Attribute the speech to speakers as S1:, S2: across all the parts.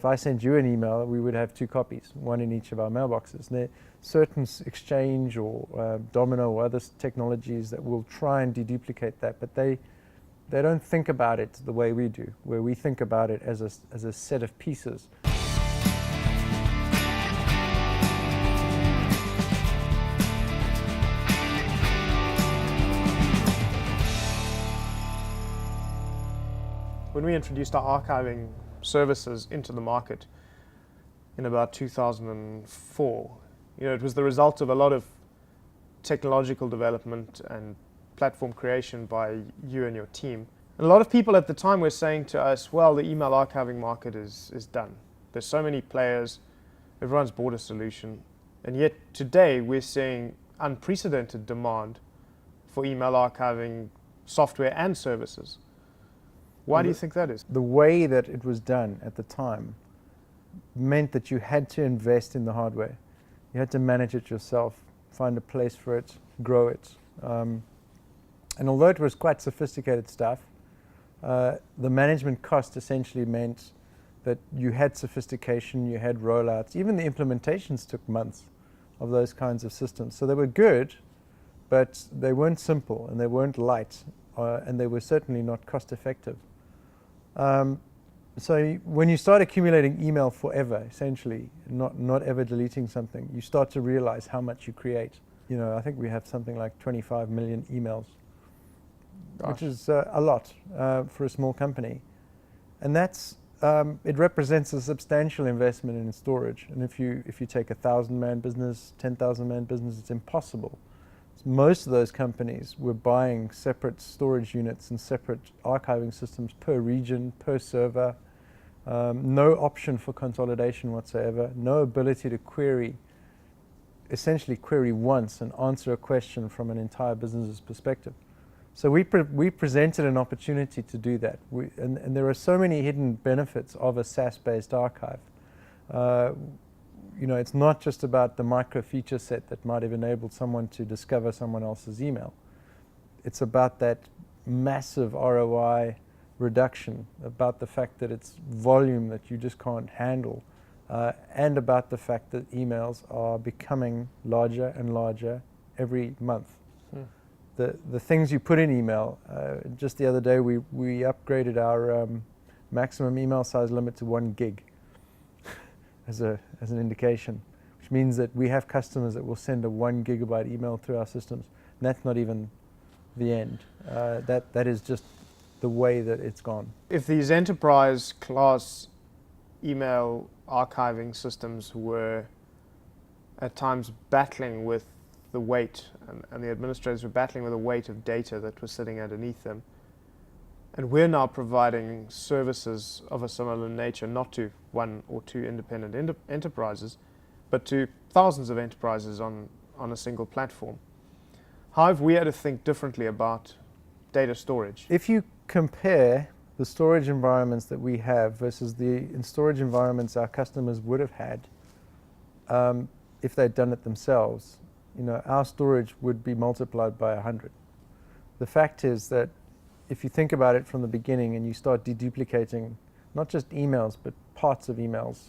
S1: If I send you an email, we would have 2 copies, one in each of our mailboxes. And there are certain Exchange or Domino or other technologies that will try and deduplicate that, but they don't think about it the way we do, where we think about it as a set of pieces.
S2: When we introduced our archiving services into the market in about 2004, it was the result of a lot of technological development and platform creation by you and your team. And a lot of people at the time were saying to us, well, the email archiving market is done. There's so many players, everyone's bought a solution. And yet today we're seeing unprecedented demand for email archiving software and services. Why do you think that is?
S1: The way that it was done at the time meant that you had to invest in the hardware. You had to manage it yourself, find a place for it, grow it. And although it was quite sophisticated stuff, the management cost essentially meant that you had sophistication, you had rollouts. Even the implementations took months of those kinds of systems. So they were good, but they weren't simple and they weren't light, and they were certainly not cost effective. So when you start accumulating email forever, essentially, not ever deleting something, you start to realize how much you create. I think we have something like 25 million emails, which is a lot for a small company. And that's, it represents a substantial investment in storage. And if you take a 1,000-man business, 10,000-man business, it's impossible. Most of those companies were buying separate storage units and separate archiving systems per region, per server, no option for consolidation whatsoever, no ability to essentially query once and answer a question from an entire business's perspective. So we presented an opportunity to do that. And there are so many hidden benefits of a SaaS-based archive. It's not just about the micro feature set that might have enabled someone to discover someone else's email. It's about that massive ROI reduction, about the fact that it's volume that you just can't handle, and about the fact that emails are becoming larger and larger every month. The things you put in email, just the other day we upgraded our maximum email size limit to 1 gig. As an indication, which means that we have customers that will send a 1 gigabyte email through our systems. And that's not even the end. That is just the way that it's gone.
S2: If these enterprise class email archiving systems were at times battling with the weight, and the administrators were battling with the weight of data that was sitting underneath them, and we're now providing services of a similar nature, not to 1 or 2 independent enterprises, but to thousands of enterprises on a single platform. How have we had to think differently about data storage?
S1: If you compare the storage environments that we have versus the storage environments our customers would have had if they'd done it themselves, our storage would be multiplied by 100. The fact is that if you think about it from the beginning and you start deduplicating not just emails but parts of emails,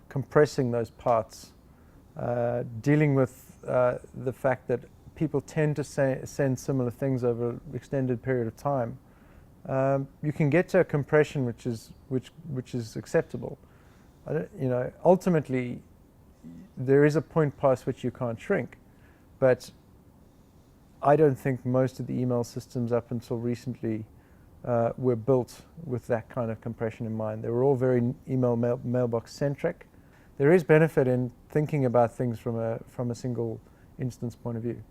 S1: compressing those parts, dealing with the fact that people tend to send similar things over an extended period of time, you can get to a compression which is acceptable. Ultimately, there is a point past which you can't shrink, but I don't think most of the email systems up until recently were built with that kind of compression in mind. They were all very mailbox centric. There is benefit in thinking about things from a single instance point of view.